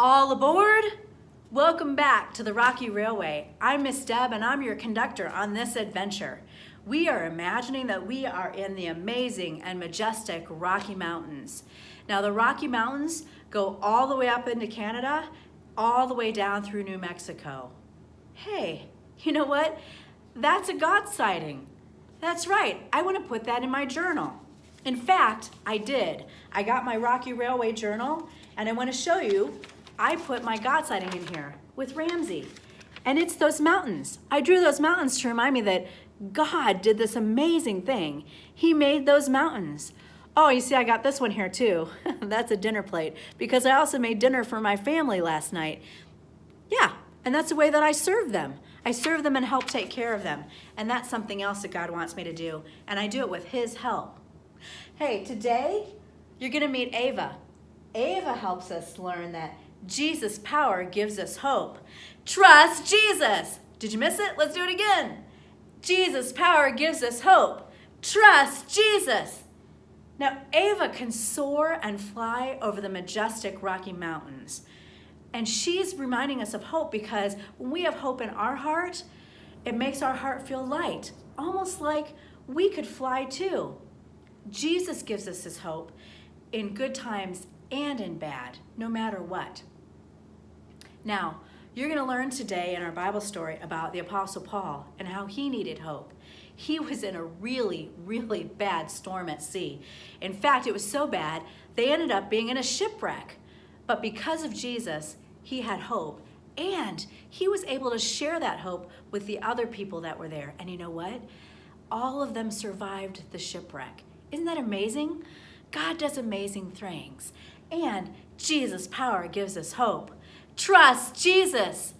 All aboard! Welcome back to the Rocky Railway. I'm Miss Deb and I'm your conductor on this adventure. We are imagining that we are in the amazing and majestic Rocky Mountains. Now the Rocky Mountains go all the way up into Canada, all the way down through New Mexico. Hey, you know what? That's a God sighting. That's right, I want to put that in my journal. In fact, I did. I got my Rocky Railway journal and I want to show you, I put my God sighting in here with Ramsey. And it's those mountains. I drew those mountains to remind me that God did this amazing thing. He made those mountains. Oh, you see, I got this one here too. That's a dinner plate because I also made dinner for my family last night. Yeah, and that's the way that I serve them. I serve them and help take care of them. And that's something else that God wants me to do. And I do it with His help. Hey, today you're gonna meet Ava. Ava helps us learn that Jesus' power gives us hope. Trust Jesus. Did you miss it? Let's do it again. Jesus' power gives us hope. Trust Jesus. Now, Ava can soar and fly over the majestic Rocky Mountains. And she's reminding us of hope because when we have hope in our heart, it makes our heart feel light, almost like we could fly too. Jesus gives us His hope in good times and in bad, no matter what. Now, you're going to learn today in our Bible story about the Apostle Paul and how he needed hope. He was in a really, really bad storm at sea. In fact, it was so bad, they ended up being in a shipwreck. But because of Jesus, he had hope, and he was able to share that hope with the other people that were there. And you know what? All of them survived the shipwreck. Isn't that amazing? God does amazing things, and Jesus' power gives us hope. Trust Jesus.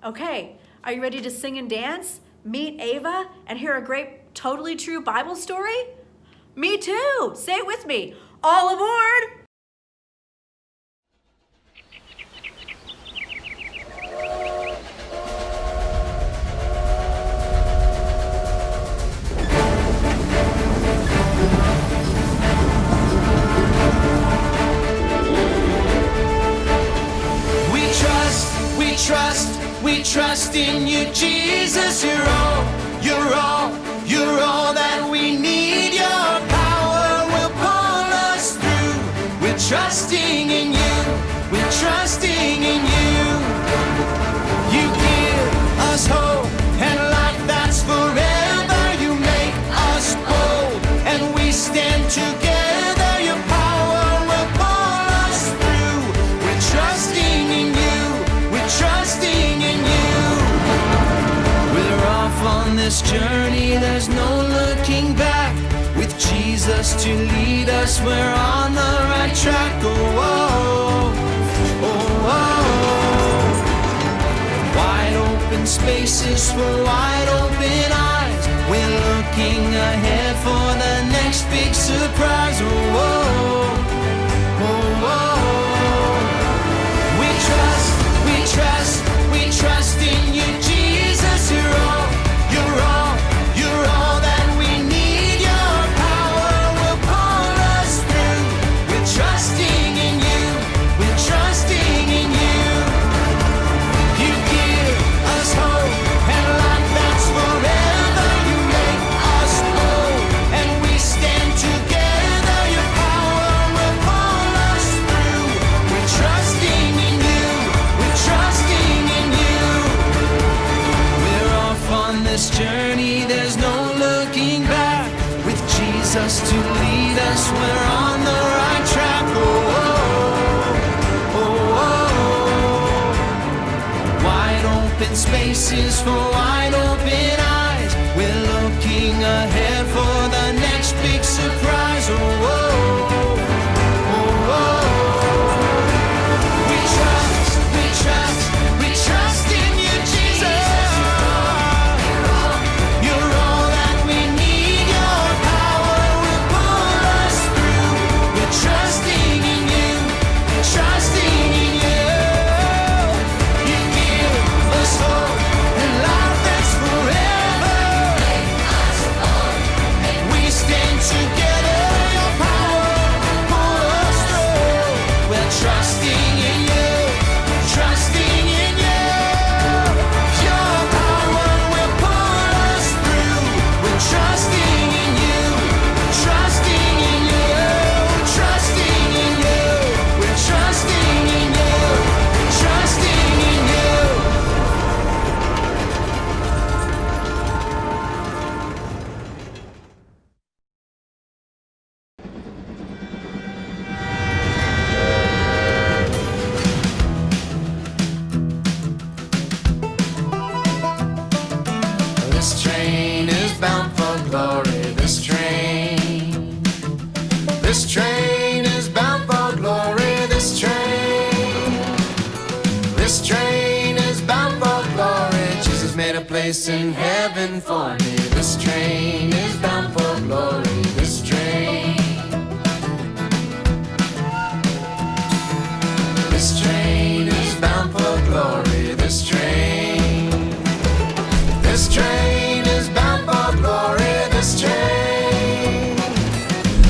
Okay, are you ready to sing and dance, meet Ava, and hear a great, totally true Bible story? Me too. Say it with me. All aboard. We trust in you, Jesus. You're all that we need. Your power will pull us through. We're trusting in you. We're trusting in you. You give us hope and life that's forever. You make us bold and we stand together. Your power will pull us through. We're trusting in you. We're trusting in you. We're off on this journey, there's no looking back. With Jesus to lead us, we're on the right track. Oh, oh, oh, oh. Wide open spaces for wide open eyes. We're looking ahead for the next big surprise. Oh, oh, oh, oh. We trust in you, Jesus. You're all that we need. Your power will pull us through. We're trusting in you. We're trusting in you. You give us hope and life that's forever. You make us bold and we stand together. Your power will pull us through. We're trusting in you. We're trusting in you. We're off on this journey, there's no looking back. With Jesus to lead us, we're on the right track. Oh, oh, oh, oh. Wide open spaces for wide open eyes. We're looking ahead for the next big surprise. Oh, oh, oh, oh. We trust in you, Jesus. You're all that we need. Your power will pull us through. We're trusting in you. We're trusting in you. You give us hope and life that's forever. Make us bold This train is bound for glory. Jesus made a place in heaven for me. This train is bound for glory. This train. This train is bound for glory. This train. This train is bound for glory. This train.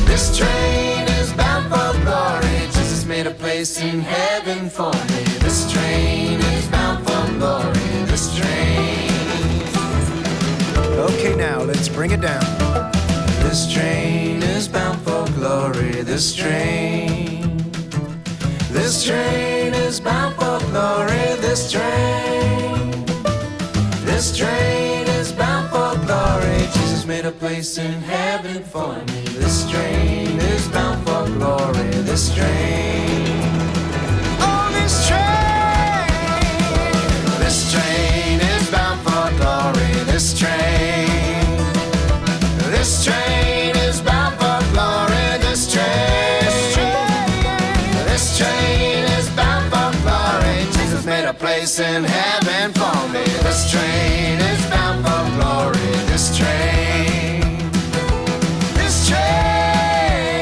This train is bound for glory. Jesus made a place in heaven for me. This train is bound for glory. This train. Okay, now let's bring it down. This train is bound for glory. This train. This train is bound for glory. This train. This train is bound for glory. Jesus made a place in heaven for me. This train is bound for glory. This train. Oh, this train. This train is bound for glory. This train. This train is bound for glory. This train. This train is bound for glory. Jesus made a place in heaven for me. This train is bound for glory. This train. This train.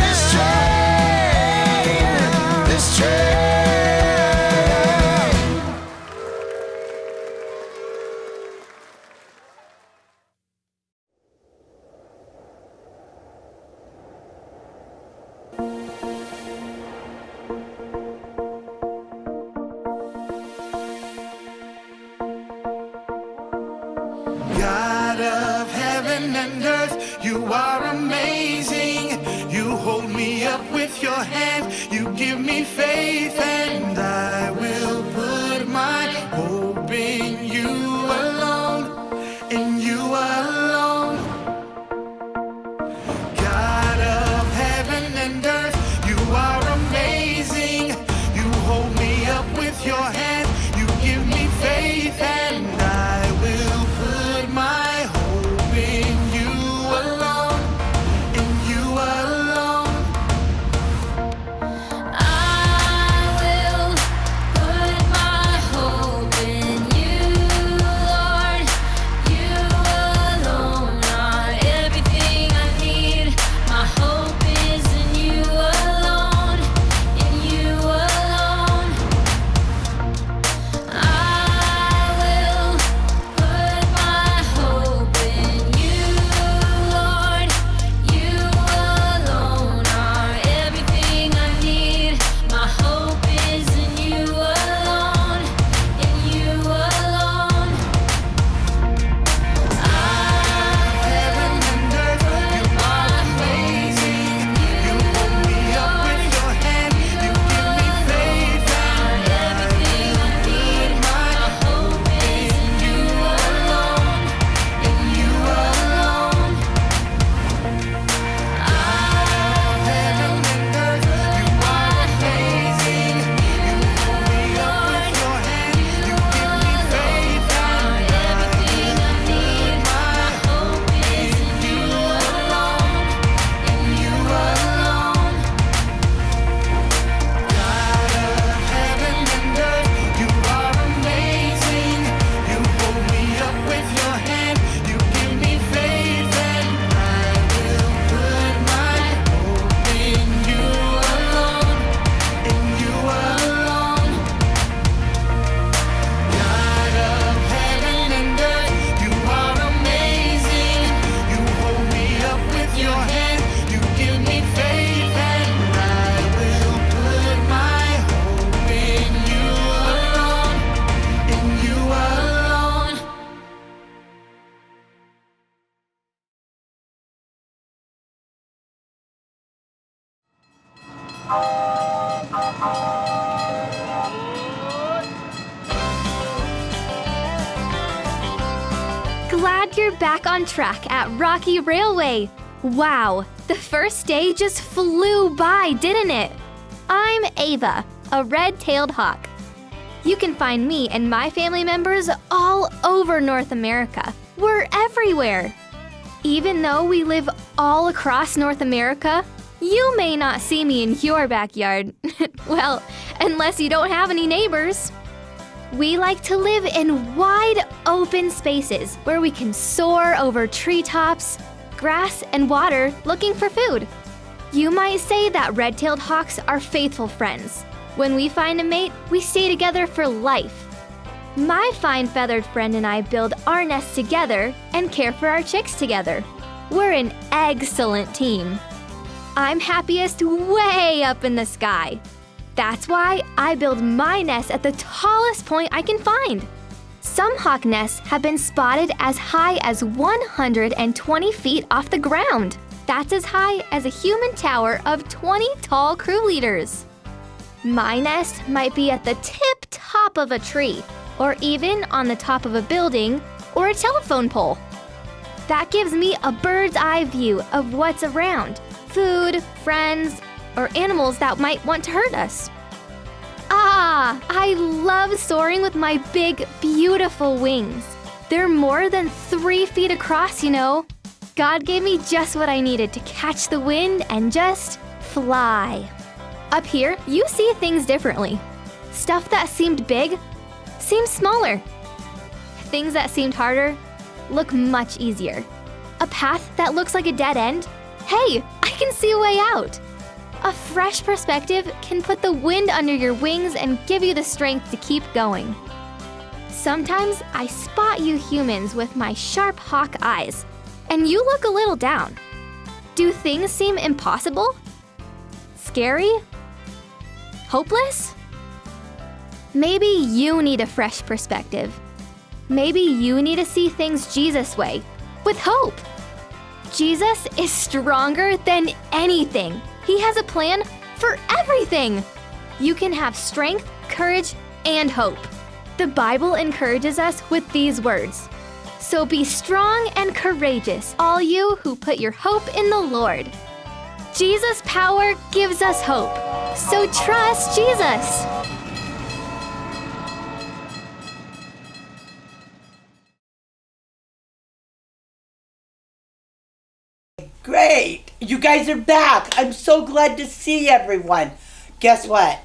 This train. This train. God of heaven and earth, you are amazing. You hold me up with your hand, you give me faith, and I will put my hope in you alone, in you alone. God of heaven and earth, you are amazing. You hold me up with your hand, you give me faith, and I will put my hope in you alone, in you alone. I will put my hope in you, Lord. You alone are everything I need. My hope is in you alone, in you alone. I will put my hope in you, Lord. You alone are everything I need. My hope is in you alone, in you alone. Heaven and earth, you are amazing. You hold me up with your hand, you give me faith, and I will put my hope in you alone, in you alone. Heaven and earth, you are amazing. You hold me up with your hand, you give me faith, and I will put my hope in you alone, in you alone. God of heaven and earth, you are amazing. You hold me up with your hand, you give me faith, and I will put my hope in you alone, in you alone. God of heaven and earth, you are amazing. You hold me up with your hand, you give me faith, and I will put my hope in you alone, in you alone. Glad you're back on track at Rocky Railway. Wow, the first day just flew by, didn't it? I'm Ava, a red-tailed hawk. You can find me and my family members all over North America. We're everywhere. Even though we live all across North America, You may not see me in your backyard. Well, unless you don't have any neighbors. We like to live in wide open spaces where we can soar over treetops, grass, and water looking for food. You might say that red-tailed hawks are faithful friends. When we find a mate, we stay together for life. My fine feathered friend and I build our nest together and care for our chicks together. We're an excellent team. I'm happiest way up in the sky. That's why I build my nest at the tallest point I can find. Some hawk nests have been spotted as high as 120 feet off the ground. That's as high as a human tower of 20 tall crew leaders. My nest might be at the tip top of a tree, or even on the top of a building or a telephone pole. That gives me a bird's eye view of what's around, food, friends, or animals that might want to hurt us. I love soaring with my big, beautiful wings. They're more than 3 feet across, you know. God gave me just what I needed to catch the wind and just fly. Up here, you see things differently. Stuff that seemed big seems smaller. Things that seemed harder look much easier. A path that looks like a dead end, hey, I can see a way out. A fresh perspective can put the wind under your wings and give you the strength to keep going. Sometimes I spot you humans with my sharp hawk eyes, and you look a little down. Do things seem impossible? Scary? Hopeless? Maybe you need a fresh perspective. Maybe you need to see things Jesus' way, with hope. Jesus is stronger than anything. He has a plan for everything. You can have strength, courage, and hope. The Bible encourages us with these words. So be strong and courageous, all you who put your hope in the Lord. Jesus' power gives us hope. So trust Jesus. Great! You guys are back. I'm so glad to see everyone. Guess what?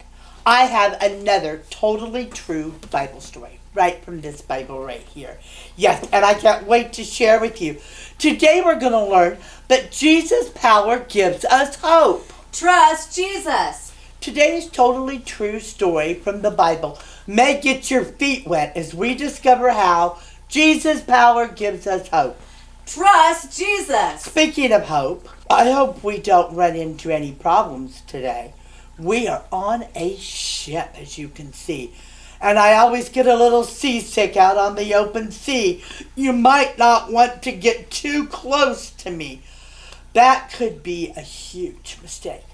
I have another totally true Bible story right from this Bible right here. Yes, and I can't wait to share with you. Today we're going to learn that Jesus' power gives us hope. Trust Jesus. Today's totally true story from the Bible may get your feet wet as we discover how Jesus' power gives us hope. Trust Jesus. Speaking of hope, I hope we don't run into any problems today. We are on a ship, as you can see. And I always get a little seasick out on the open sea. You might not want to get too close to me. That could be a huge mistake.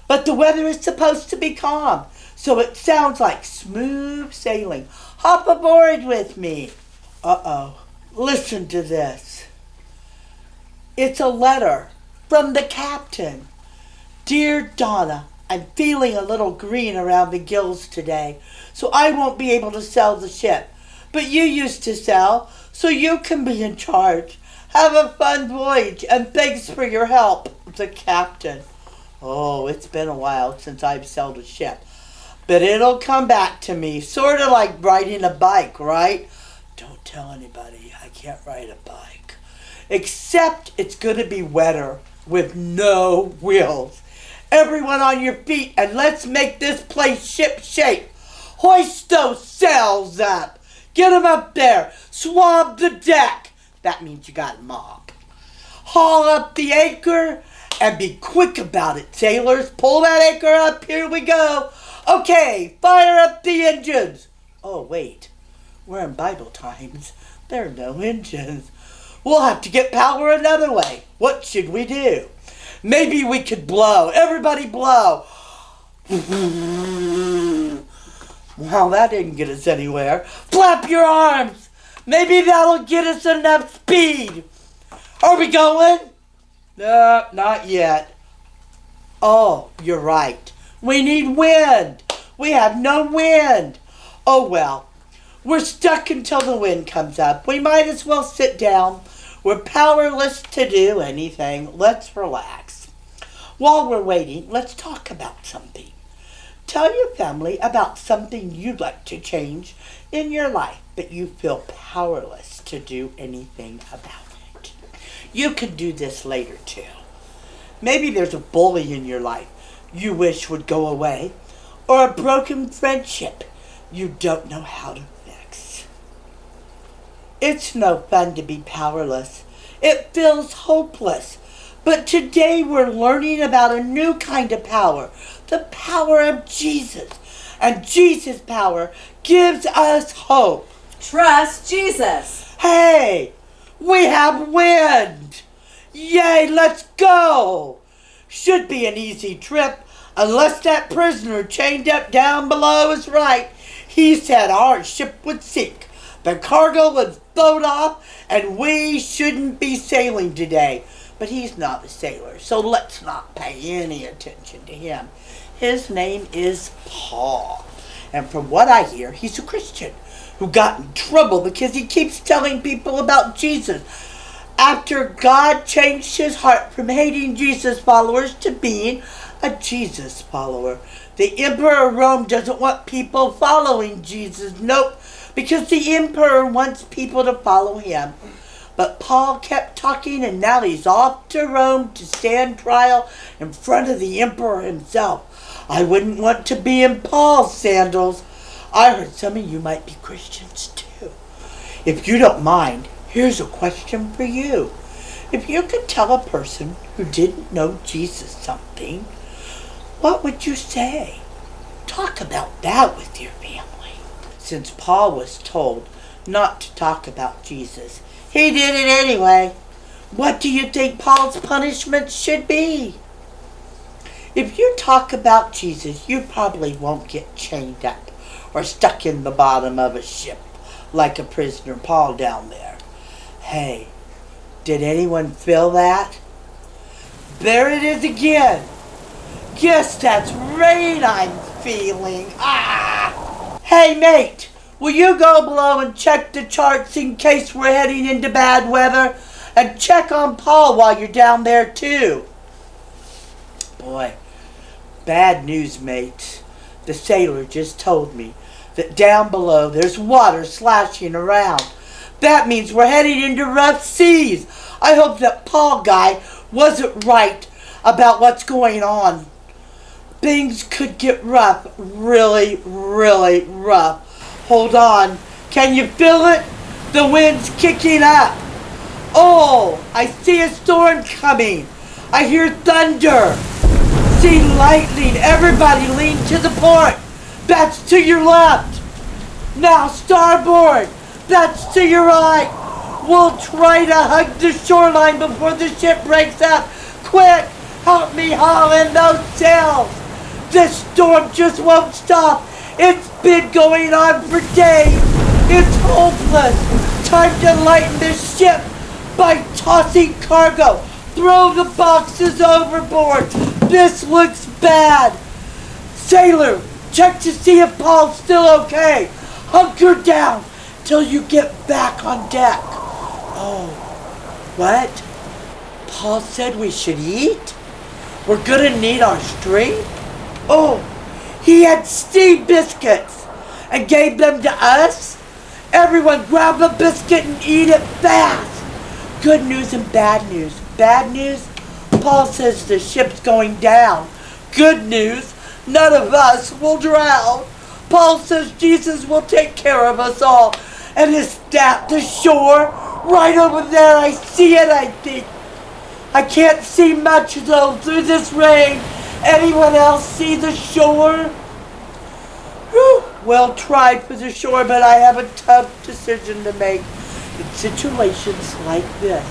But the weather is supposed to be calm, so it sounds like smooth sailing. Hop aboard with me. Uh-oh. Listen to this. It's a letter from the captain. Dear Donna, I'm feeling a little green around the gills today, so I won't be able to sail the ship. But you used to sail, so you can be in charge. Have a fun voyage, and thanks for your help, the captain. Oh, it's been a while since I've sailed a ship, but it'll come back to me, sort of like riding a bike, right? Don't tell anybody I can't ride a bike. Except it's going to be wetter with no wheels. Everyone on your feet and let's make this place ship shape. Hoist those sails up. Get them up there. Swab the deck. That means you got to mop. Haul up the anchor and be quick about it, sailors. Pull that anchor up. Here we go. Okay, fire up the engines. Oh, wait. We're in Bible times. There are no engines. We'll have to get power another way. What should we do? Maybe we could blow. Everybody blow. Well, that didn't get us anywhere. Flap your arms. Maybe that'll get us enough speed. Are we going? No, not yet. Oh, you're right. We need wind. We have no wind. Oh, well. We're stuck until the wind comes up. We might as well sit down. We're powerless to do anything. Let's relax. While we're waiting, let's talk about something. Tell your family about something you'd like to change in your life, but you feel powerless to do anything about it. You can do this later too. Maybe there's a bully in your life you wish would go away, or a broken friendship you don't know how to fix. It's no fun to be powerless. It feels hopeless. But today we're learning about a new kind of power, the power of Jesus. And Jesus' power gives us hope. Trust Jesus. Hey, we have wind. Yay, let's go. Should be an easy trip, unless that prisoner chained up down below is right. He said our ship would sink, the cargo would float off, and we shouldn't be sailing today. But he's not a sailor, so let's not pay any attention to him. His name is Paul. And from what I hear, he's a Christian who got in trouble because he keeps telling people about Jesus. After God changed his heart from hating Jesus followers to being a Jesus follower. The Emperor of Rome doesn't want people following Jesus. Nope, because the Emperor wants people to follow him. But Paul kept talking, and now he's off to Rome to stand trial in front of the emperor himself. I wouldn't want to be in Paul's sandals. I heard some of you might be Christians too. If you don't mind, here's a question for you. If you could tell a person who didn't know Jesus something, what would you say? Talk about that with your family. Since Paul was told not to talk about Jesus, he did it anyway. What do you think Paul's punishment should be? If you talk about Jesus, you probably won't get chained up or stuck in the bottom of a ship like a prisoner Paul down there. Hey, did anyone feel that? There it is again. Guess that's rain I'm feeling. Ah! Hey, mate. Will you go below and check the charts in case we're heading into bad weather? And check on Paul while you're down there too. Boy, bad news, mate. The sailor just told me that down below there's water slashing around. That means we're heading into rough seas. I hope that Paul guy wasn't right about what's going on. Things could get rough, really, really rough. Hold on. Can you feel it? The wind's kicking up. Oh, I see a storm coming. I hear thunder. See lightning. Everybody lean to the port. That's to your left. Now starboard. That's to your right. We'll try to hug the shoreline before the ship breaks up. Quick, help me haul in those sails. This storm just won't stop. It's been going on for days. It's hopeless. Time to lighten this ship by tossing cargo. Throw the boxes overboard. This looks bad. Sailor, check to see if Paul's still okay. Hunker down till you get back on deck. Oh, what? Paul said we should eat? We're gonna need our string? Oh, he had steamed biscuits and gave them to us? Everyone grab a biscuit and eat it fast. Good news and bad news. Bad news, Paul says the ship's going down. Good news, none of us will drown. Paul says Jesus will take care of us all. And is that the shore? Right over there, I see it, I think. I can't see much though through this rain. Anyone else see the shore? Whew. Well tried for the shore, but I have a tough decision to make. In situations like this,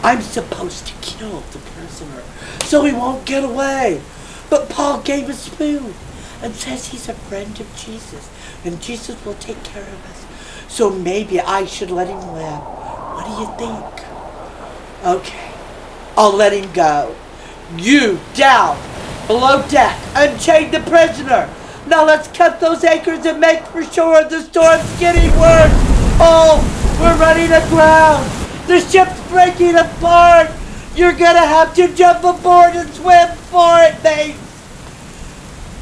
I'm supposed to kill the prisoner so he won't get away. But Paul gave us food and says he's a friend of Jesus and Jesus will take care of us. So maybe I should let him live. What do you think? Okay, I'll let him go. You down below deck, unchain the prisoner. Now let's cut those anchors and make for shore. The storm's getting worse. Oh, we're running aground. The ship's breaking apart. You're gonna have to jump aboard and swim for it, mate.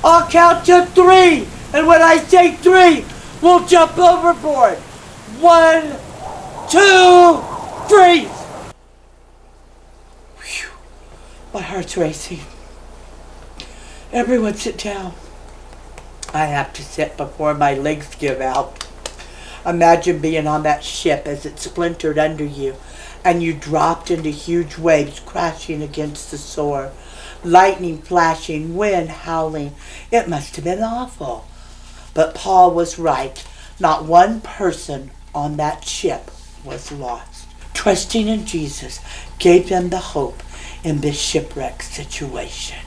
I'll count to 3, and when I say 3, we'll jump overboard. 1, 2, freeze! Whew. My heart's racing. Everyone sit down. I have to sit before my legs give out. Imagine being on that ship as it splintered under you and you dropped into huge waves crashing against the shore. Lightning flashing, wind howling. It must have been awful. But Paul was right. Not one person on that ship was lost. Trusting in Jesus gave them the hope in this shipwreck situation.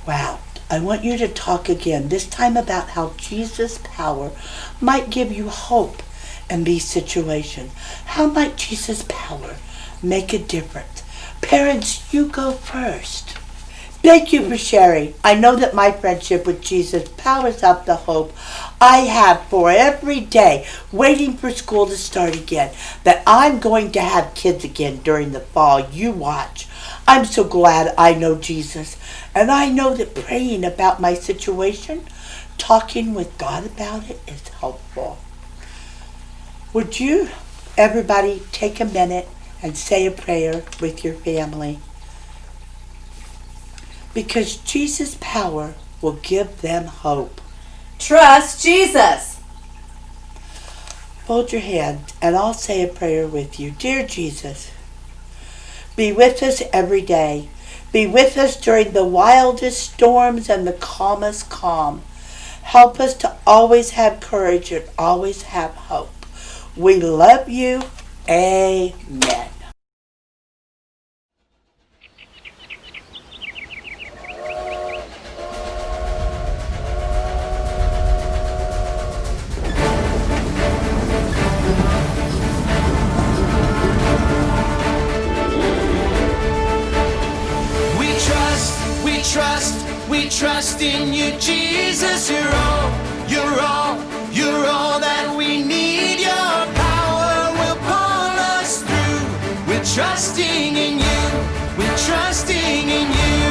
Wow. I want you to talk again, this time about how Jesus' power might give you hope in these situations. How might Jesus' power make a difference? Parents, you go first. Thank you for sharing. I know that my friendship with Jesus powers up the hope I have for every day, waiting for school to start again, that I'm going to have kids again during the fall. You watch. I'm so glad I know Jesus, and I know that praying about my situation, talking with God about it, is helpful. Would you, everybody, take a minute and say a prayer with your family? Because Jesus' power will give them hope. Trust Jesus. Fold your hands, and I'll say a prayer with you. Dear Jesus, be with us every day. Be with us during the wildest storms and the calmest calm. Help us to always have courage and always have hope. We love you. Amen. We trust in you, Jesus. You're all that we need. Your power will pull us through. We're trusting in you. We're trusting in you.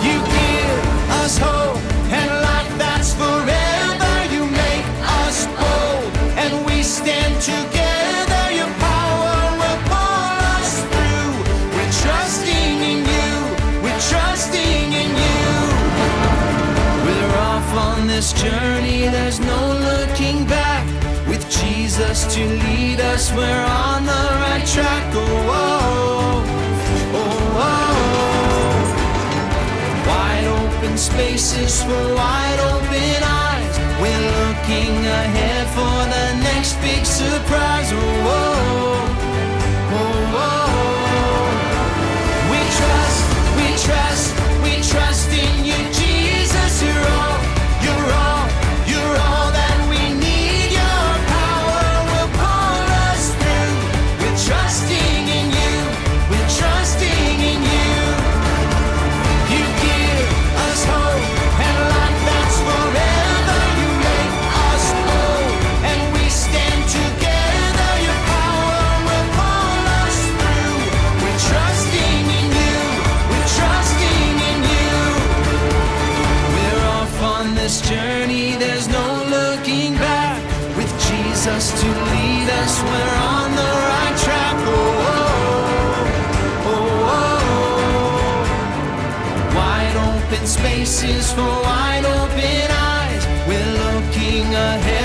You give us hope and life that's forever. You make us bold and we stand together. Your power will pull us through. We're trusting in you. We're trusting in you. We're off on this journey, there's no looking back. With Jesus to lead us, we're on the right track. Oh, oh, oh, oh. Wide open spaces for wide open eyes. We're looking ahead for the next big surprise. Oh, oh, oh, oh. We trust in you, Jesus. You're all that we need. Your power will pull us through. We're trusting in you. We're trusting in you. You give us hope and life that's forever. You make us bold and we stand together. Your power will pull us through. We're trusting in you. We're trusting in you. We're off on this journey, there's no looking back. With Jesus to lead us, we're on the right track. Oh, oh, oh, oh. Wide open spaces for wide open eyes. We're looking ahead